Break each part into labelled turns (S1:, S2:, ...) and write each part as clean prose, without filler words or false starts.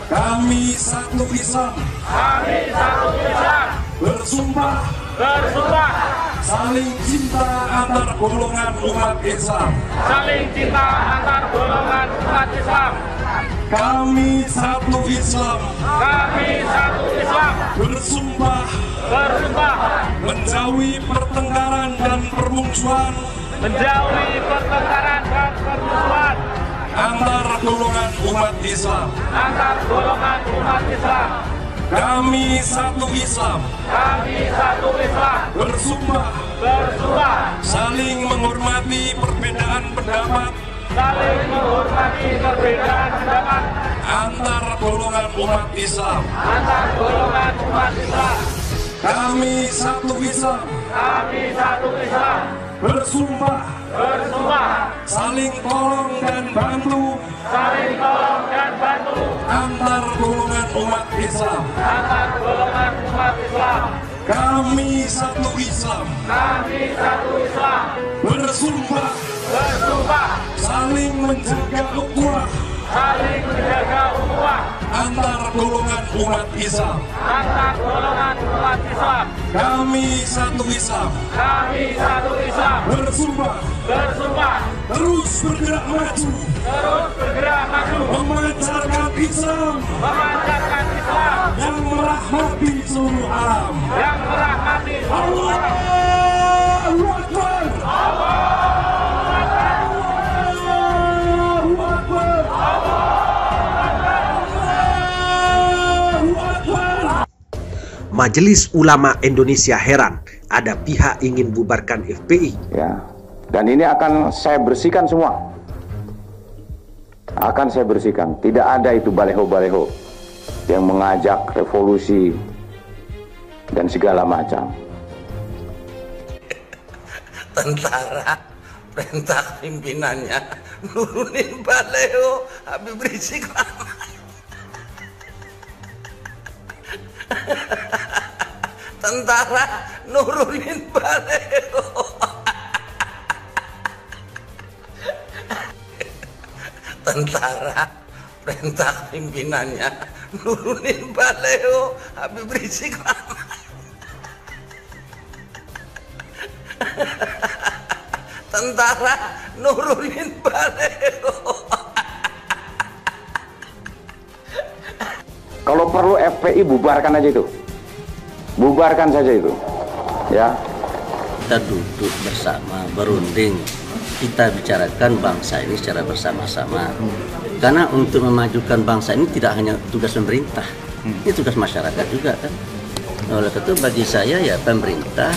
S1: Kami satu Islam.
S2: Kami satu Islam.
S1: Bersumpah.
S2: Bersumpah.
S1: Saling cinta antar golongan umat Islam.
S2: Saling cinta antar golongan umat Islam.
S1: Kami satu Islam.
S2: Kami satu Islam.
S1: Bersumpah.
S2: Bersumpah.
S1: Menjauhi pertengkaran dan permusuhan.
S2: Menjauhi pertengkaran dan permusuhan
S1: antar golongan umat Islam.
S2: Antar golongan umat Islam.
S1: Kami satu Islam.
S2: Kami satu Islam.
S1: Bersumpah.
S2: Bersumpah.
S1: Saling menghormati perbedaan pendapat.
S2: Saling menghormati perbedaan pendapat
S1: antar golongan umat Islam.
S2: Antar golongan umat Islam.
S1: Kami satu Islam.
S2: Kami satu Islam.
S1: Bersumpah.
S2: Bersumpah.
S1: Saling tolong dan bantu.
S2: Saling tolong dan bantu
S1: antar golongan umat Islam.
S2: Antar golongan umat Islam.
S1: Kami satu Islam.
S2: Kami satu Islam.
S1: Bersumpah.
S2: Bersumpah.
S1: Saling menjaga ukhuwah.
S2: Saling menjaga ukhuwah
S1: antar golongan umat Islam.
S2: Antar golongan umat Islam.
S1: Kami satu Islam.
S2: Kami satu Islam.
S1: Bersumpah.
S2: Bersumpah.
S1: Terus bergerak maju.
S2: Terus bergerak maju.
S1: Memancarkan Islam.
S2: Memancarkan Islam.
S1: Yang merahmati seluruh alam.
S2: Yang merahmati seluruh alam.
S1: Allahu Akbar.
S3: Majelis Ulama Indonesia heran ada pihak ingin bubarkan FPI.
S4: Ya, dan ini akan saya bersihkan semua. Akan saya bersihkan. Tidak ada itu baleho-baleho yang mengajak revolusi dan segala macam.
S5: Tentara perintah pimpinannya nurunin baleho, habis berisik lama. Tentara nurunin baleho. Tentara perintah pimpinannya nurunin baleho, habis berisik lama. Tentara nurunin baleho.
S4: Kalau perlu FPI bubarkan aja itu. Bubarkan saja itu. Ya.
S5: Kita duduk bersama, berunding. Kita bicarakan bangsa ini secara bersama-sama. Karena untuk memajukan bangsa ini tidak hanya tugas pemerintah. Ini tugas masyarakat juga kan. Oleh itu bagi saya ya pemerintah,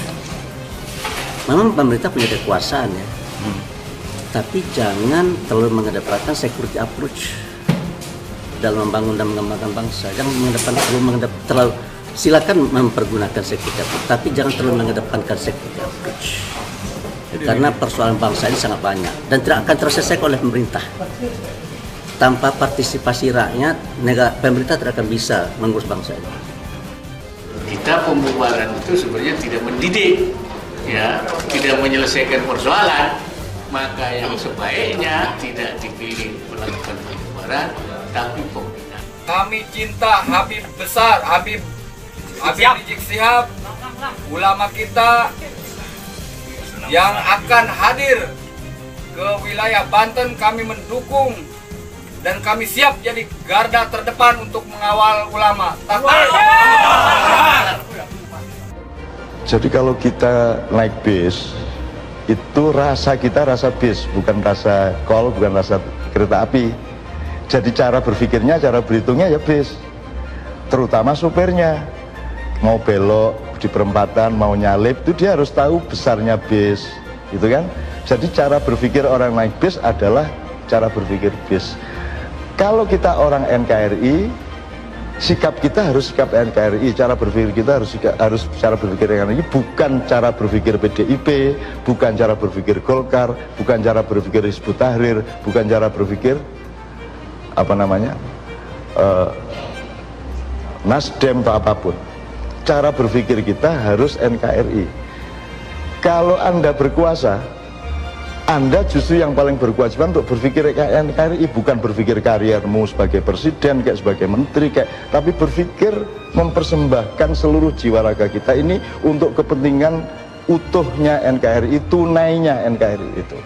S5: memang pemerintah punya kekuasaan ya. Tapi jangan terlalu mengedepankan security approach dalam membangun dan mengembangkan bangsa. Jangan terlalu silakan mempergunakan security approach, tapi jangan terlalu mengedepankan security approach. Karena persoalan bangsa ini sangat banyak dan tidak akan terselesaikan oleh pemerintah. Tanpa partisipasi rakyat, pemerintah tidak akan bisa mengurus bangsa ini.
S6: Kita pembubaran itu sebenarnya tidak mendidik, ya, tidak menyelesaikan persoalan. Maka yang sebaiknya tidak dipilih melakukan pembubaran, tapi pembinaan.
S7: Kami cinta Habib besar, Habib Rizik Syihab, ulama kita yang akan hadir ke wilayah Banten. Kami mendukung dan kami siap jadi garda terdepan untuk mengawal ulama.
S8: Jadi kalau kita naik bis, itu rasa kita rasa bis, bukan rasa kol, bukan rasa kereta api. Jadi cara berpikirnya, cara berhitungnya ya bis. Terutama supirnya. Mau belok di perempatan, mau nyalip, itu dia harus tahu besarnya bis, gitu kan? Jadi cara berpikir orang naik bis adalah cara berpikir bis. Kalau kita orang NKRI, sikap kita harus sikap NKRI, cara berpikir kita harus cara berpikir NKRI, bukan cara berpikir PDIP, bukan cara berpikir Golkar, bukan cara berpikir Hizbut Tahrir, bukan cara berpikir Nasdem atau apapun. Cara berpikir kita harus NKRI. Kalau Anda berkuasa, Anda justru yang paling berkewajiban untuk berpikir kayak NKRI, bukan berpikir kariermu sebagai presiden, kayak sebagai menteri, tapi berpikir mempersembahkan seluruh jiwa raga kita ini untuk kepentingan utuhnya NKRI, tunainya NKRI itu.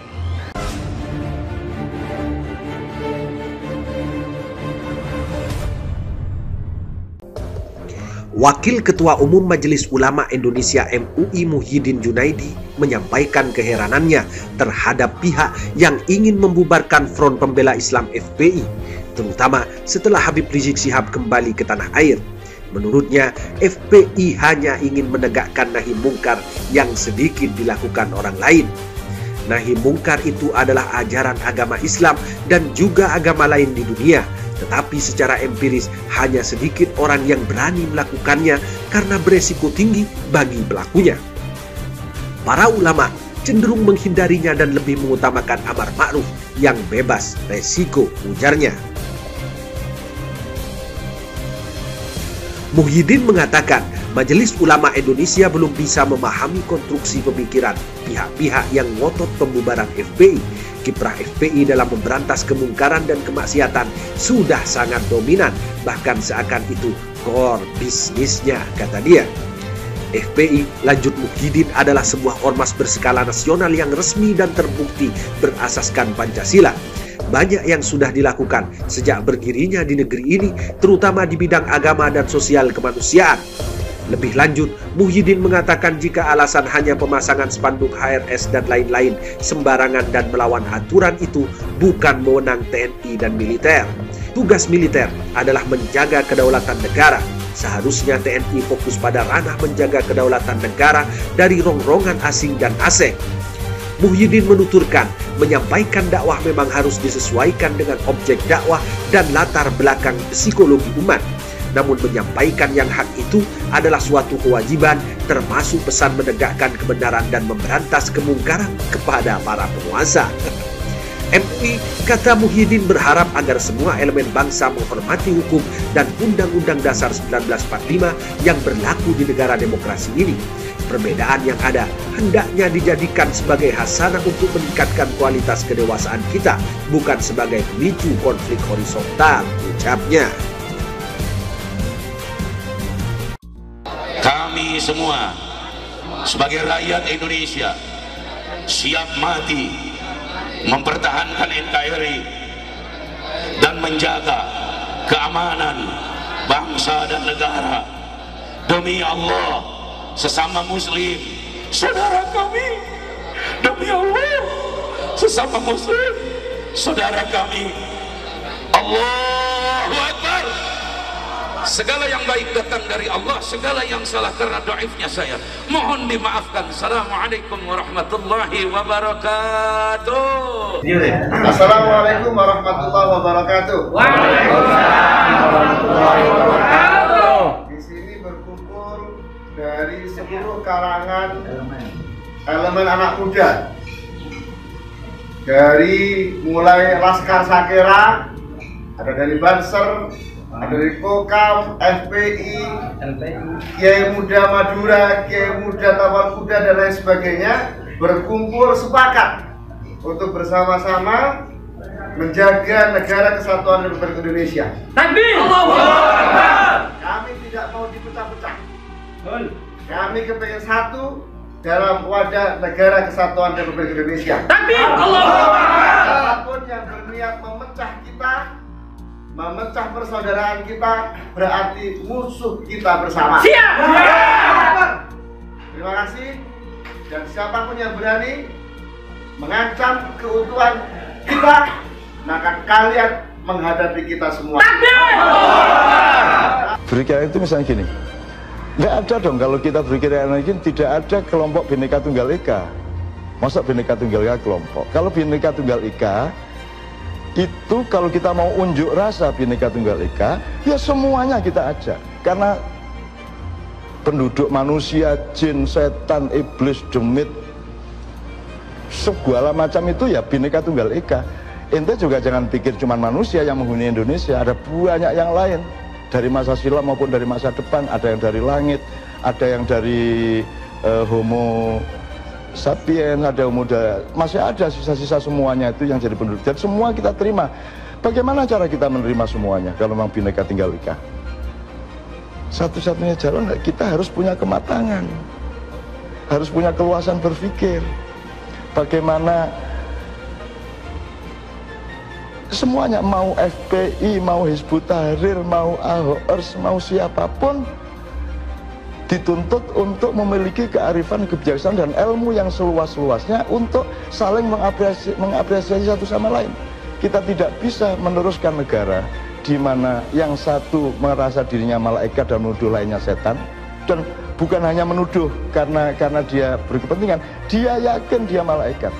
S3: Wakil Ketua Umum Majelis Ulama Indonesia MUI Muhyiddin Junaidi menyampaikan keheranannya terhadap pihak yang ingin membubarkan Front Pembela Islam FPI, terutama setelah Habib Rizik Syihab kembali ke tanah air. Menurutnya, FPI hanya ingin menegakkan nahi mungkar yang sedikit dilakukan orang lain. Nahi mungkar itu adalah ajaran agama Islam dan juga agama lain di dunia. Tetapi secara empiris hanya sedikit orang yang berani melakukannya karena beresiko tinggi bagi pelakunya. Para ulama cenderung menghindarinya dan lebih mengutamakan amar ma'ruf yang bebas resiko, ujarnya. Muhyiddin mengatakan Majelis Ulama Indonesia belum bisa memahami konstruksi pemikiran pihak-pihak yang ngotot pembubaran FPI. Kiprah FPI dalam memberantas kemungkaran dan kemaksiatan sudah sangat dominan, bahkan seakan itu core bisnisnya, kata dia. FPI, lanjut Muhyiddin, adalah sebuah ormas berskala nasional yang resmi dan terbukti berasaskan Pancasila. Banyak yang sudah dilakukan sejak berdirinya di negeri ini, terutama di bidang agama dan sosial kemanusiaan. Lebih lanjut, Muhyiddin mengatakan jika alasan hanya pemasangan spanduk HRS dan lain-lain sembarangan dan melawan aturan itu bukan wewenang TNI dan militer. Tugas militer adalah menjaga kedaulatan negara. Seharusnya TNI fokus pada ranah menjaga kedaulatan negara dari rongrongan asing dan asing. Muhyiddin menuturkan, menyampaikan dakwah memang harus disesuaikan dengan objek dakwah dan latar belakang psikologi umat. Namun menyampaikan yang hak itu adalah suatu kewajiban, termasuk pesan menegakkan kebenaran dan memberantas kemungkaran kepada para penguasa. MUI, kata Muhyiddin, berharap agar semua elemen bangsa menghormati hukum dan Undang-Undang Dasar 1945 yang berlaku di negara demokrasi ini. Perbedaan yang ada hendaknya dijadikan sebagai hasanah untuk meningkatkan kualitas kedewasaan kita, bukan sebagai pemicu konflik horizontal, ucapnya.
S9: Kami semua sebagai rakyat Indonesia siap mati mempertahankan NKRI dan menjaga keamanan bangsa dan negara. Demi Allah, sesama muslim saudara kami. Demi Allah, sesama muslim saudara kami. Allahu Akbar. Segala yang baik datang dari Allah, segala yang salah karena dhaifnya saya mohon dimaafkan. Assalamualaikum warahmatullahi wabarakatuh.
S10: Assalamualaikum warahmatullahi wabarakatuh. Waalaikumsalam warahmatullahi wabarakatuh. Di sini berkumpul dari seluruh kalangan elemen anak muda, dari mulai Laskar Sakera, ada dari Banser, ada dari Kokam, FPI, Kiai Muda Madura, Kiai Muda Tapal Kuda dan lain sebagainya, berkumpul sepakat untuk bersama-sama menjaga negara kesatuan Republik Indonesia. Takbir! Kami tidak mau dipecah-pecah. Kami kepengen satu dalam wadah negara kesatuan Republik Indonesia. Takbir! Siapapun yang berniat memecah kita, memecah persaudaraan kita, berarti musuh kita bersama. Siap! Terima kasih. Dan siapapun yang berani mengancam keutuhan kita, maka kalian menghadapi kita semua.
S8: Berkira itu misalnya gini, nggak ada dong kalau kita berkira lagi, tidak ada kelompok Bhinneka Tunggal Ika. Masa Bhinneka Tunggal Ika kelompok? Kalau Bhinneka Tunggal Ika itu kalau kita mau unjuk rasa Bhinneka Tunggal Ika, ya semuanya kita ajak. Karena penduduk manusia, jin, setan, iblis, demit, segala macam itu ya Bhinneka Tunggal Ika. Ente juga jangan pikir cuma manusia yang menghuni Indonesia, ada banyak yang lain. Dari masa silam maupun dari masa depan, ada yang dari langit, ada yang dari homo Sapiens, ada Homo, masih ada sisa-sisa semuanya itu yang jadi penduduk. Dan semua kita terima. Bagaimana cara kita menerima semuanya kalau memang Bhinneka Tunggal Ika? Satu-satunya jalan kita harus punya kematangan, harus punya keluasan berpikir. Bagaimana semuanya, mau FPI, mau Hizbut Tahrir, mau Ahokers, mau siapapun, dituntut untuk memiliki kearifan, kebijaksanaan dan ilmu yang seluas-luasnya untuk saling mengapresiasi satu sama lain. Kita tidak bisa meneruskan negara di mana yang satu merasa dirinya malaikat dan menuduh lainnya setan, dan bukan hanya menuduh karena dia berkepentingan, dia yakin dia malaikat,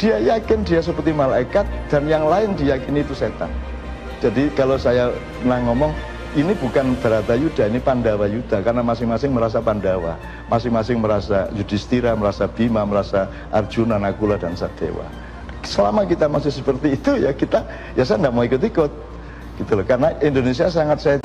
S8: dia yakin dia seperti malaikat, dan yang lain diyakini itu setan. Jadi kalau saya pernah ngomong, ini bukan Bharatayuddha, ini Pandawa Yuddha, karena masing-masing merasa Pandawa, masing-masing merasa Yudhistira, merasa Bima, merasa Arjuna, Nakula, dan Sadewa. Selama kita masih seperti itu, ya kita, ya saya tidak mau ikut-ikut, gitu loh. Karena Indonesia sangat saya